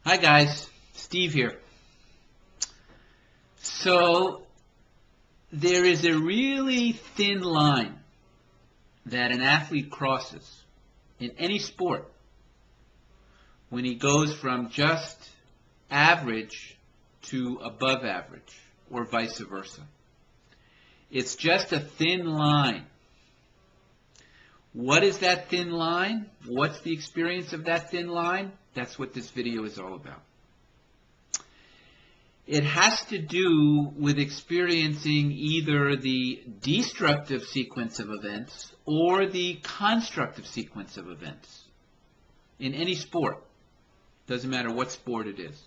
Hi guys, Steve here. So there is a really thin line that an athlete crosses in any sport when he goes from just average to above average or vice versa. It's just a thin line. What is that thin line? What's the experience of that thin line? That's what this video is all about. It has to do with experiencing either the destructive sequence of events or the constructive sequence of events in any sport. Doesn't matter what sport it is.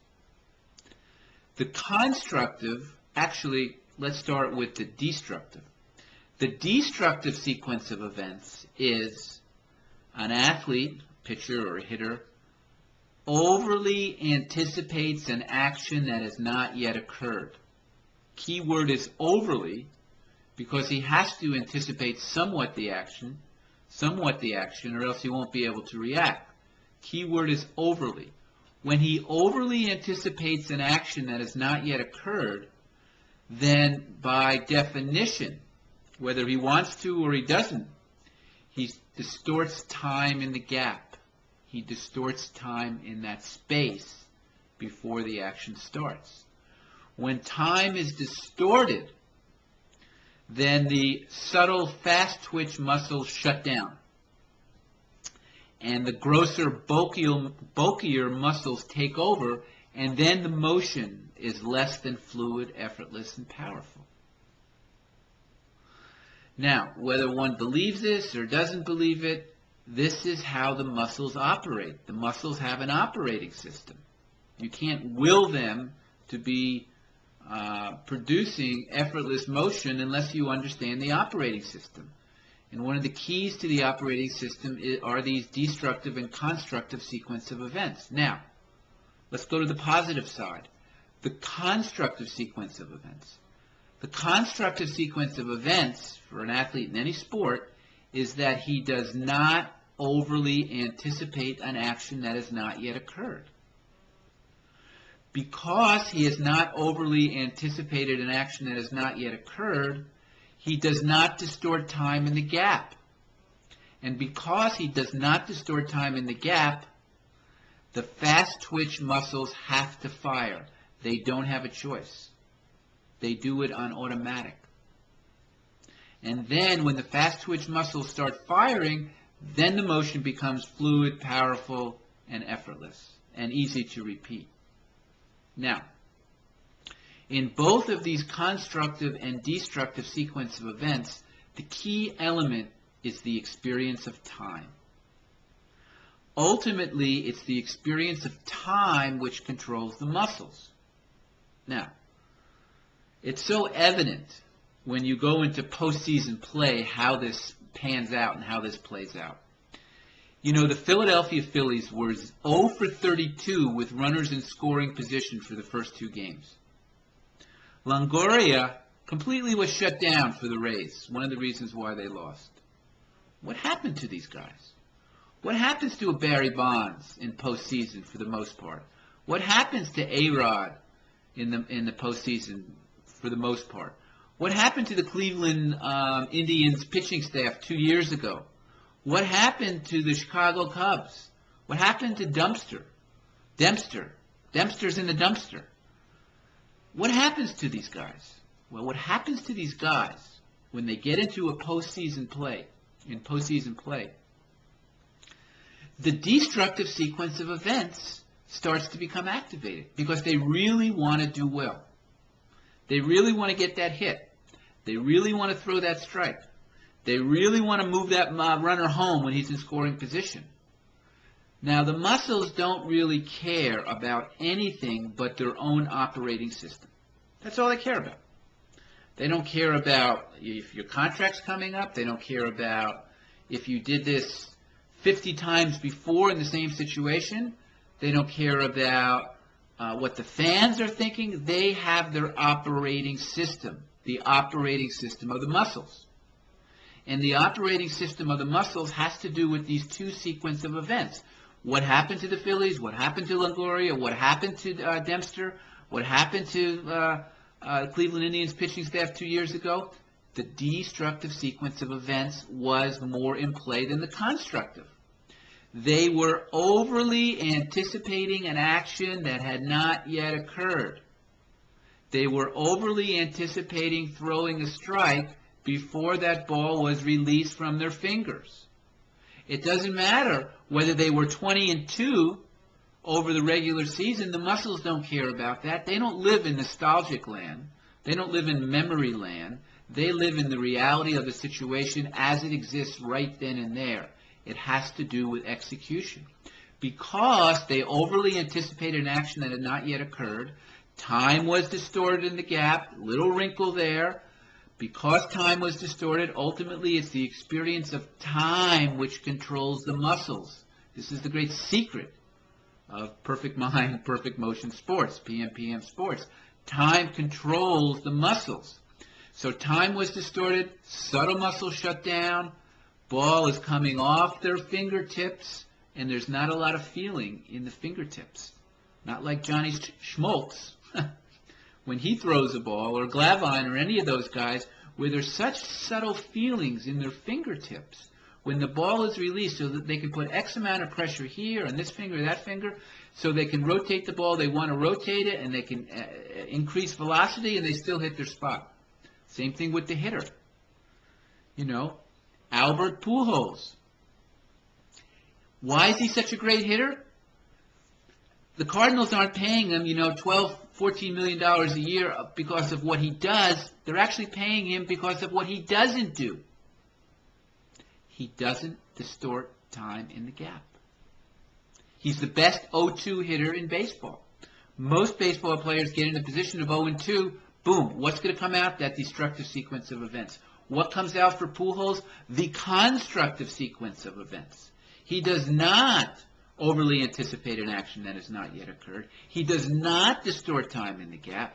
The constructive, actually, let's start with the destructive. The destructive sequence of events is an athlete, pitcher or hitter, overly anticipates an action that has not yet occurred. Key word is overly, because he has to anticipate somewhat the action, or else he won't be able to react. Key word is overly. When he overly anticipates an action that has not yet occurred, then by definition, whether he wants to or he doesn't, he distorts time in the gap. He distorts time in that space before the action starts. When time is distorted, then the subtle fast twitch muscles shut down. And the grosser, bulkier muscles take over, and then the motion is less than fluid, effortless, and powerful. Now, whether one believes this or doesn't believe it, this is how the muscles operate. The muscles have an operating system. You can't will them to be producing effortless motion unless you understand the operating system. And one of the keys to the operating system are these destructive and constructive sequence of events. Now, let's go to the positive side. The constructive sequence of events. The constructive sequence of events for an athlete in any sport is that he does not overly anticipate an action that has not yet occurred. Because he has not overly anticipated an action that has not yet occurred, he does not distort time in the gap. And because he does not distort time in the gap, the fast twitch muscles have to fire. They don't have a choice. They do it on automatic. And then when the fast twitch muscles start firing, then the motion becomes fluid, powerful, and effortless, and easy to repeat. Now, in both of these constructive and destructive sequence of events, the key element is the experience of time. Ultimately, it's the experience of time which controls the muscles. Now, it's so evident when you go into postseason play how this pans out and how this plays out. You know, the Philadelphia Phillies were 0 for 32 with runners in scoring position for the first two games. Longoria completely was shut down for the Rays, one of the reasons why they lost. What happened to these guys? What happens to a Barry Bonds in postseason for the most part? What happens to A-Rod in the postseason for the most part? What happened to the Cleveland Indians pitching staff 2 years ago? What happened to the Chicago Cubs? What happened to Dempster? Dempster's in the dumpster. What happens to these guys? Well, what happens to these guys when they get into a postseason play, the destructive sequence of events starts to become activated because they really want to do well. They really want to get that hit. They really want to throw that strike. They really want to move that runner home when he's in scoring position. Now, the muscles don't really care about anything but their own operating system. That's all they care about. They don't care about if your contract's coming up. They don't care about if you did this 50 times before in the same situation. They don't care about what the fans are thinking. They have their operating system, the operating system of the muscles. And the operating system of the muscles has to do with these two sequence of events. What happened to the Phillies? What happened to Longoria? What happened to Dempster? What happened to Cleveland Indians pitching staff 2 years ago? The destructive sequence of events was more in play than the constructive. They were overly anticipating an action that had not yet occurred. They were overly anticipating throwing a strike before that ball was released from their fingers. It doesn't matter whether they were 20-2 over the regular season. The muscles don't care about that. They don't live in nostalgic land. They don't live in memory land. They live in the reality of the situation as it exists right then and there. It has to do with execution. Because they overly anticipated an action that had not yet occurred, time was distorted in the gap, little wrinkle there. Because time was distorted, ultimately it's the experience of time which controls the muscles. This is the great secret of perfect mind, perfect motion sports, PM sports. Time controls the muscles. So time was distorted, subtle muscles shut down, ball is coming off their fingertips, and there's not a lot of feeling in the fingertips. Not like Johnny Schmoltz when he throws a ball, or Glavine, or any of those guys, where there's such subtle feelings in their fingertips. When the ball is released, so that they can put X amount of pressure here, on this finger, that finger, so they can rotate the ball, they want to rotate it, and they can increase velocity, and they still hit their spot. Same thing with the hitter. You know, Albert Pujols. Why is he such a great hitter? The Cardinals aren't paying him, $12, $14 million a year because of what he does. They're actually paying him because of what he doesn't do. He doesn't distort time in the gap. He's the best 0-2 hitter in baseball. Most baseball players get in a position of 0-2. Boom. What's going to come out? That destructive sequence of events. What comes out for Pujols? The constructive sequence of events. He does not overly anticipate an action that has not yet occurred. He does not distort time in the gap.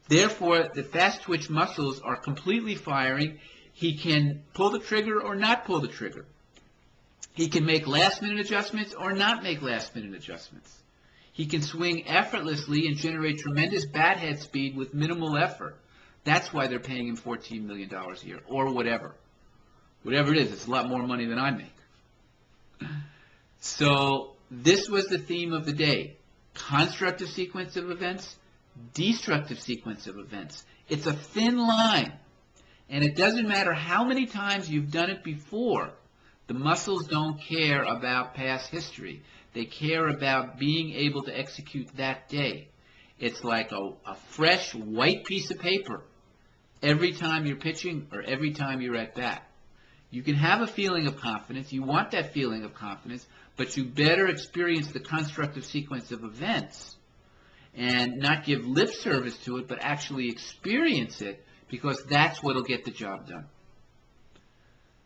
Therefore, the fast twitch muscles are completely firing. He can pull the trigger or not pull the trigger. He can make last-minute adjustments or not make last-minute adjustments. He can swing effortlessly and generate tremendous bat head speed with minimal effort. That's why they're paying him $14 million a year, or whatever. Whatever it is, it's a lot more money than I make. So this was the theme of the day. Constructive sequence of events, destructive sequence of events. It's a thin line. And it doesn't matter how many times you've done it before. The muscles don't care about past history. They care about being able to execute that day. It's like a fresh white piece of paper every time you're pitching or every time you're at bat. You can have a feeling of confidence. You want that feeling of confidence, but you better experience the constructive sequence of events and not give lip service to it, but actually experience it, because that's what will get the job done.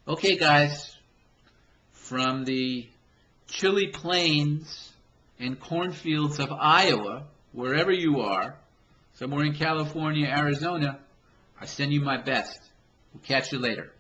Okay, guys, from the chilly plains and cornfields of Iowa, wherever you are, somewhere in California, Arizona, I send you my best. We'll catch you later.